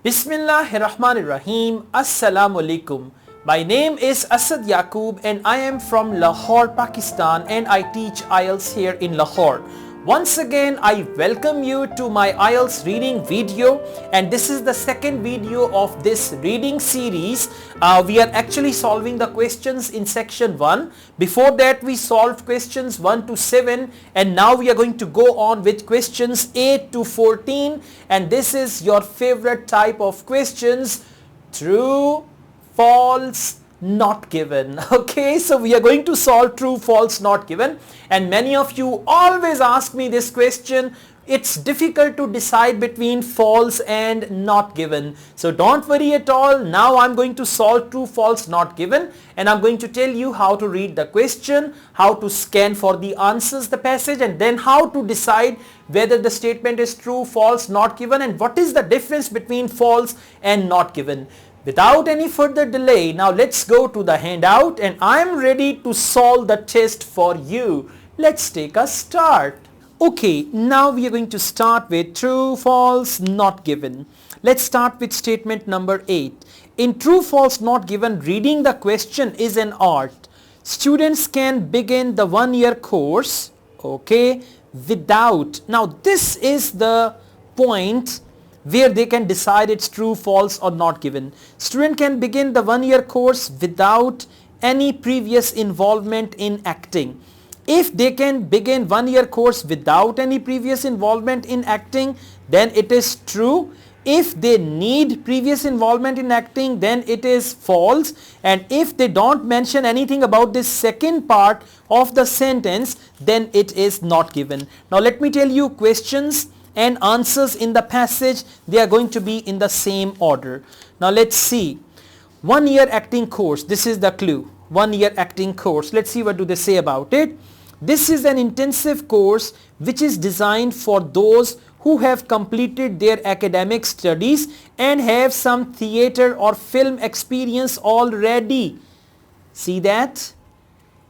Bismillahirrahmanirrahim. Assalamu alaikum. My name is Asad Yaqub and I am from Lahore, Pakistan, and I teach IELTS here in Lahore. Once again, I welcome you to my IELTS reading video, and this is the second video of this reading series. We are actually solving the questions in section 1. Before that, we solved questions 1 to 7, and now we are going to go on with questions 8 to 14, and this is your favorite type of questions: true, false, not given. Okay, so we are going to solve true, false, not given, and many of you always ask me this question. It's difficult to decide between false and not given, so don't worry at all. Now I'm going to solve true, false, not given, and I'm going to tell you how to read the question, how to scan for the answers, the passage, and then how to decide whether the statement is true, false, not given, and what is the difference between false and not given. Without any further delay, now let's go to the handout, and I'm ready to solve the test for you. Let's take a start. Okay, now we are going to start with true, false, not given. Let's start with statement number 8. In true, false, not given, reading the question is an art. Students can begin the one-year course, okay, without. Now this is the point where they can decide it's true, false, or not given. Student can begin the one-year course without any previous involvement in acting. If they can begin one-year course without any previous involvement in acting, then it is true. If they need previous involvement in acting, then it is false. And if they don't mention anything about this second part of the sentence, then it is not given. Now let me tell you questions and answers in the passage. They are going to be in the same order. Now let's see. 1 year acting course. This is the clue. 1 year acting course. Let's see what do they say about it. This is an intensive course which is designed for those who have completed their academic studies and have some theater or film experience already. See that?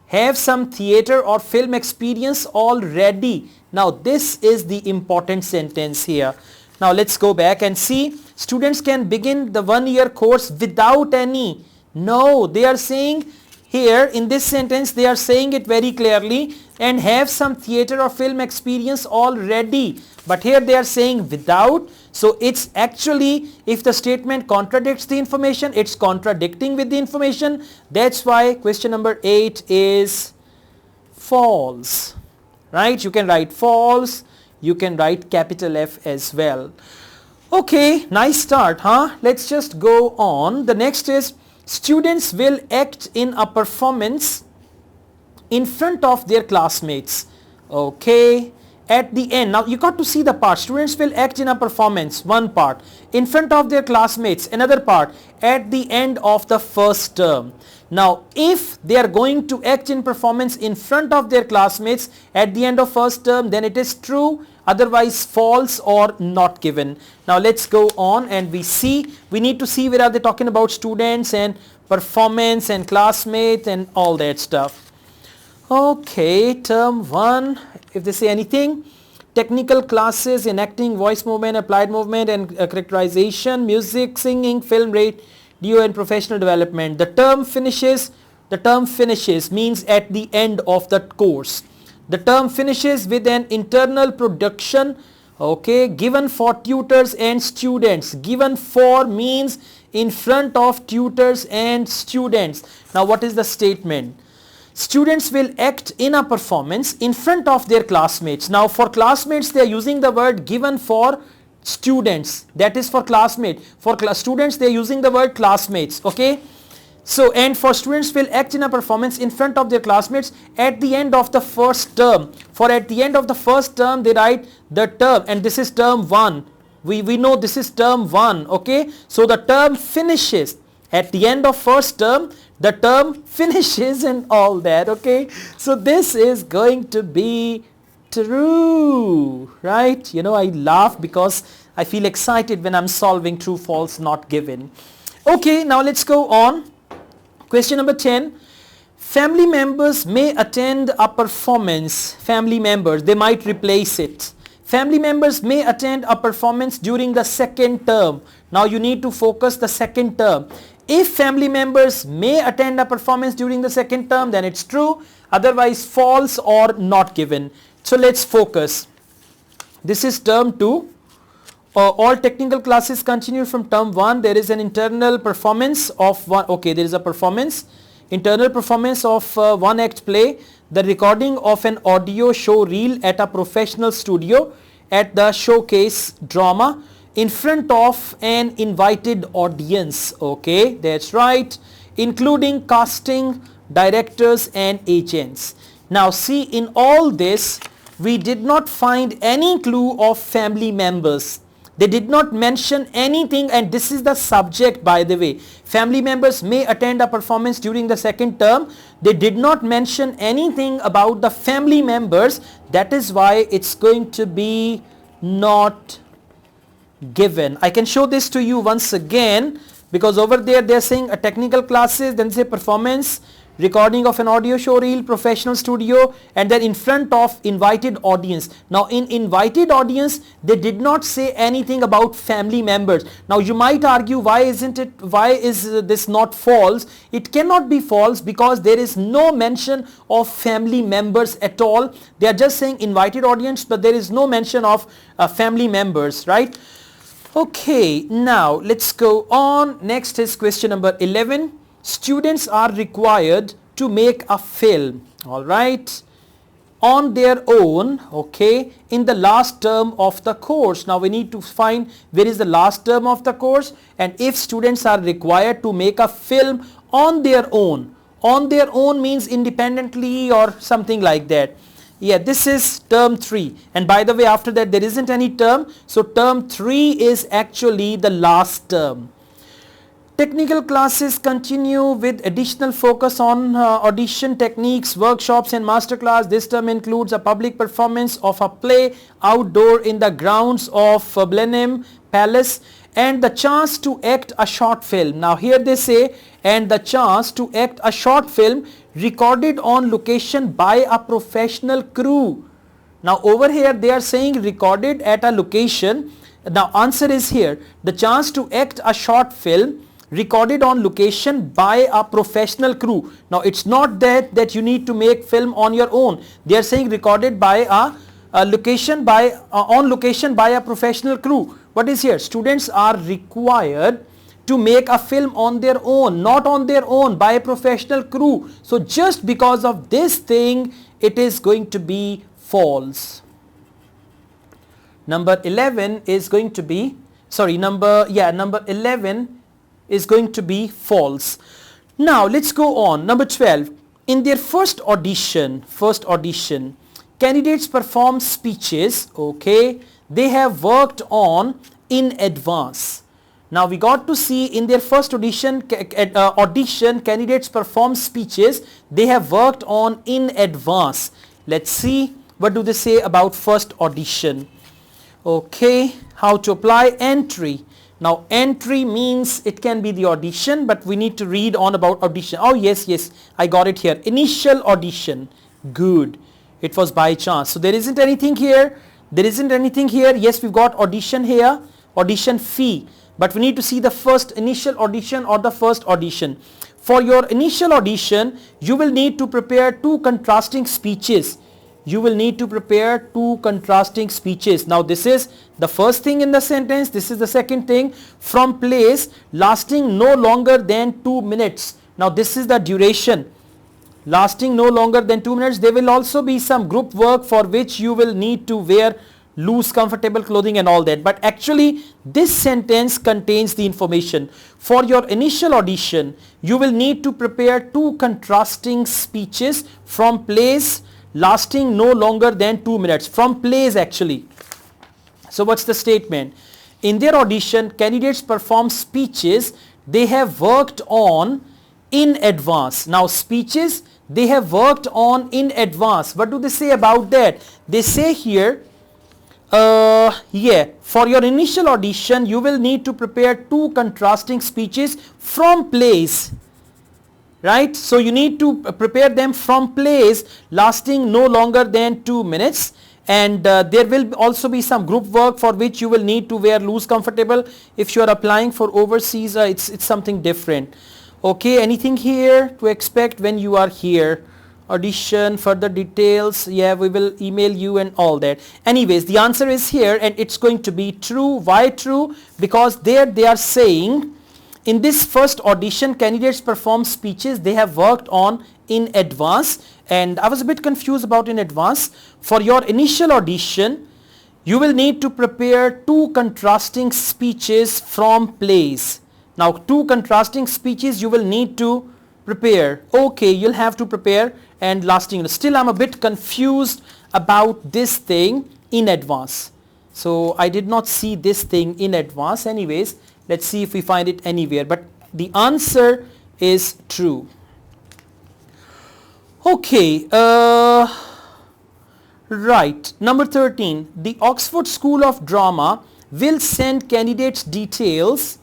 Have some theater or film experience already. Now this is the important sentence here. Now let's go back and see. Students can begin the 1 year course without any. No, they are saying here in this sentence, they are saying it very clearly, and have some theater or film experience already. But here they are saying without. So it's actually, if the statement contradicts the information, it's contradicting with the information. That's why question number 8 is false. Right? You can write false. You can write capital F as well. Okay, nice start, huh? Let's just go on. The next is students will act in a performance in front of their classmates. Okay. At the end, now you got to see the part. Students will act in a performance, one part, in front of their classmates, another part, at the end of the first term. Now if they are going to act in performance in front of their classmates at the end of first term, then it is true, otherwise false or not given. Now let's go on and we need to see where are they talking about students and performance and classmates and all that stuff. Okay, term 1, if they say anything, technical classes in acting, voice movement, applied movement and characterization, music, singing, film, radio and professional development. The term finishes means at the end of the course. The term finishes with an internal production, okay, given for tutors and students. Given for means in front of tutors and students. Now what is the statement? Students will act in a performance in front of their classmates. Now for classmates they are using the word given for students. That is for classmate. For students they are using the word classmates. Okay. So and for students will act in a performance in front of their classmates at the end of the first term. For at the end of the first term they write the term, and this is term 1. We know this is term 1. Okay. So the term finishes at the end of first term. The term finishes and all that. Okay, so this is going to be true, right? You know, I laugh because I feel excited when I'm solving true, false, not given. Okay, now let's go on. Question number 10. Family members may attend a performance. Family members, they might replace it. Family members may attend a performance during the second term. Now you need to focus the second term. If family members may attend a performance during the second term, then it's true, otherwise false or not given. So let's focus. This is term 2. All technical classes continue from term 1. There is an internal performance of one, okay, there is a performance, internal performance of one act play, the recording of an audio show reel at a professional studio at the showcase drama in front of an invited audience. Okay, that's right, including casting, directors and agents. Now see, in all this we did not find any clue of family members. They did not mention anything, and this is the subject, by the way. Family members may attend a performance during the second term. They did not mention anything about the family members. That is why it's going to be not given. I can show this to you once again, because over there they are saying a technical classes, then say performance, recording of an audio show reel, professional studio, and then in front of invited audience. Now in invited audience they did not say anything about family members. Now you might argue, why is this not false? It cannot be false because there is no mention of family members at all. They are just saying invited audience, but there is no mention of family members, right? Okay, now let's go on. Next is question number 11. Students are required to make a film, all right, on their own, okay, in the last term of the course. Now we need to find where is the last term of the course, and if students are required to make a film on their own means independently or something like that. Yeah, this is term 3, and by the way, after that there isn't any term, so term 3 is actually the last term. Technical classes continue with additional focus on audition techniques, workshops and masterclass. This term includes a public performance of a play outdoor in the grounds of Blenheim Palace and the chance to act a short film. Now here they say, and the chance to act a short film recorded on location by a professional crew. Now over here they are saying recorded at a location. Now answer is here, the chance to act a short film recorded on location by a professional crew. Now it's not that you need to make film on your own. They are saying recorded by on location by a professional crew. What is here? Students are required to make a film on their own, not on their own, by a professional crew. So just because of this thing, it is going to be false. Number 11 is going to be, number 11 is going to be false. Now let's go on. Number 12. In their first audition, candidates perform speeches, okay, they have worked on in advance. Now we got to see in their first audition, candidates perform speeches they have worked on in advance. Let's see what do they say about first audition. Okay, how to apply entry. Now entry means it can be the audition, but we need to read on about audition. Oh yes, I got it here. Initial audition. Good. It was by chance. So there isn't anything here. Yes, we've got audition here, audition fee. But we need to see the first initial audition or the first audition. For your initial audition, you will need to prepare 2 contrasting speeches. Now this is the first thing in the sentence. This is the second thing. From plays lasting no longer than 2 minutes. Now this is the duration. Lasting no longer than 2 minutes. There will also be some group work for which you will need to wear loose comfortable clothing and all that. But actually this sentence contains the information. For your initial audition, you will need to prepare 2 contrasting speeches from plays lasting no longer than 2 minutes. From plays actually. So what's the statement? In their audition, candidates perform speeches they have worked on in advance. Now speeches they have worked on in advance. What do they say about that? They say here, for your initial audition, you will need to prepare 2 contrasting speeches from plays. Right? So you need to prepare them from plays lasting no longer than 2 minutes, and there will also be some group work for which you will need to wear loose comfortable. If you are applying for overseas, it's something different. Okay, anything here to expect when you are here? Audition, further details, yeah, we will email you and all that. Anyways, the answer is here and it's going to be true. Why true? Because there they are saying in this first audition, candidates perform speeches they have worked on in advance, and I was a bit confused about in advance. For your initial audition, you will need to prepare 2 contrasting speeches from plays. Now 2 contrasting speeches you will need to prepare. Okay, you'll have to prepare, and lasting. Still I'm a bit confused about this thing in advance. So I did not see this thing in advance. Anyways, let's see if we find it anywhere. But the answer is true. Okay, right. Number 13. The Oxford School of Drama will send candidates details.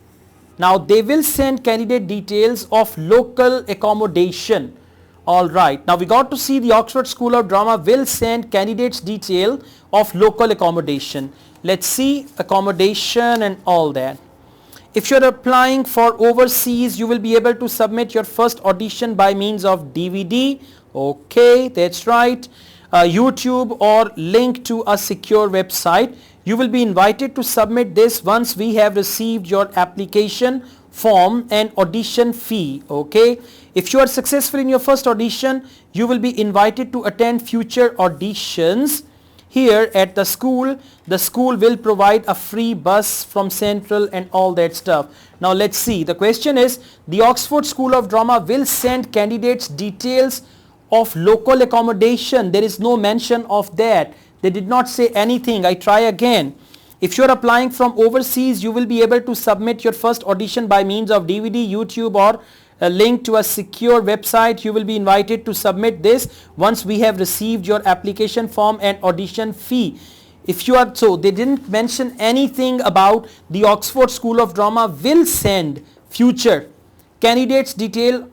Now they will send candidate details of local accommodation. Alright, now we got to see the Oxford School of Drama will send candidates detail of local accommodation. Let's see accommodation and all that. If you are applying for overseas, you will be able to submit your first audition by means of DVD. Okay, that's right. YouTube or link to a secure website. You will be invited to submit this once we have received your application form and audition fee. Okay, if you are successful in your first audition, you will be invited to attend future auditions here at the school. The school will provide a free bus from Central and all that stuff. Now let's see. The question is, the Oxford School of Drama will send candidates details of local accommodation. There is no mention of that. They did not say anything. I try again. If you are applying from overseas, you will be able to submit your first audition by means of DVD, YouTube or a link to a secure website. You will be invited to submit this once we have received your application form and audition fee. If you are, so they didn't mention anything about the Oxford School of Drama will send future candidates detail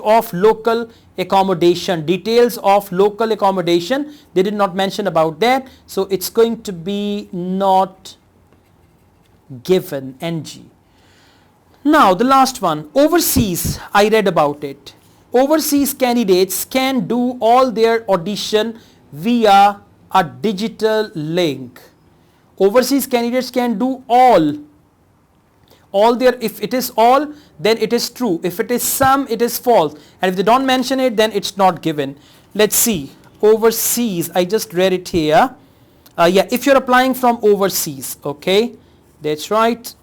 of local accommodation, details of local accommodation. They did not mention about that, so it's going to be not given, NG. Now the last one, overseas. I read about it. Overseas candidates can do all their audition via a digital link. Overseas candidates can do all their, if it is all, then it is true. If it is some, it is false. And if they don't mention it, then it's not given. Let's see. Overseas, I just read it here. Yeah, if you're applying from overseas, okay, that's right.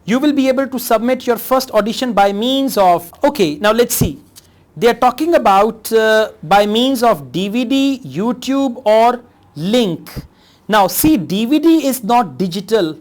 You will be able to submit your first audition by means of, okay, now let's see. They are talking about by means of DVD, YouTube or link. Now see, DVD is not digital.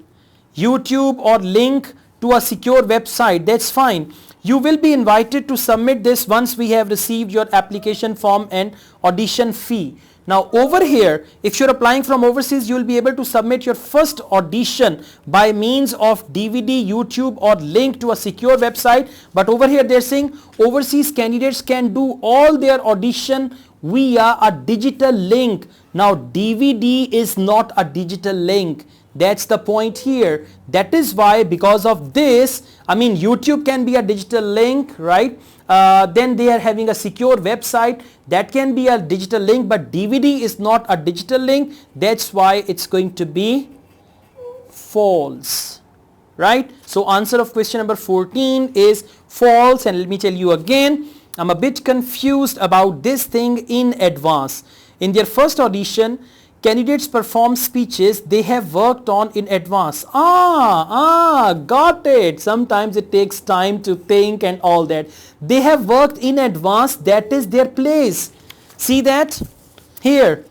YouTube or link to a secure website, that's fine. You will be invited to submit this once we have received your application form and audition fee. Now over here, if you're applying from overseas, you will be able to submit your first audition by means of DVD, YouTube or link to a secure website. But over here they're saying overseas candidates can do all their audition via a digital link. Now DVD is not a digital link. That's the point here. That is why, because of this, I mean YouTube can be a digital link, right? Then they are having a secure website that can be a digital link, but DVD is not a digital link. That's why it's going to be false, right? So answer of question number 14 is false. And let me tell you again, I'm a bit confused about this thing in advance. In their first audition, candidates perform speeches they have worked on in advance. Got it. Sometimes it takes time to think and all that. They have worked in advance, that is their plays. See that? Here.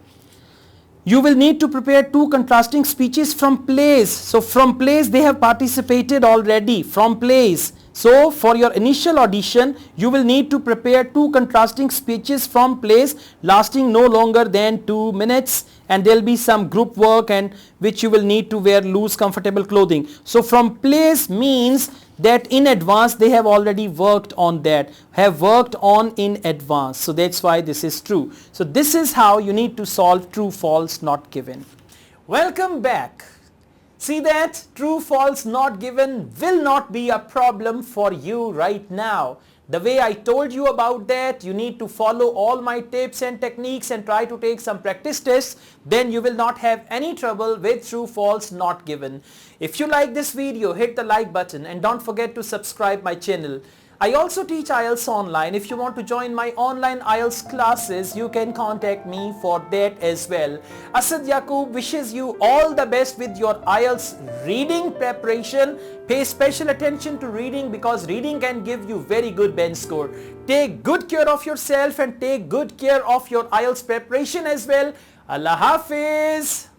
You will need to prepare 2 contrasting speeches from plays. So from plays they have participated already, from plays. So for your initial audition, you will need to prepare 2 contrasting speeches from plays lasting no longer than 2 minutes, and there will be some group work and which you will need to wear loose comfortable clothing. So from plays means that in advance they have already worked on that, have worked on in advance. So that's why this is true. So this is how you need to solve true, false, not given. Welcome back. See that true, false, not given will not be a problem for you right now. The way I told you about that, you need to follow all my tips and techniques and try to take some practice tests. Then you will not have any trouble with true, false, not given. If you like this video, hit the like button and don't forget to subscribe my channel. I also teach IELTS online. If you want to join my online IELTS classes, you can contact me for that as well. Asad Yaqub wishes you all the best with your IELTS reading preparation. Pay special attention to reading because reading can give you very good bench score. Take good care of yourself and take good care of your IELTS preparation as well. Allah Hafiz.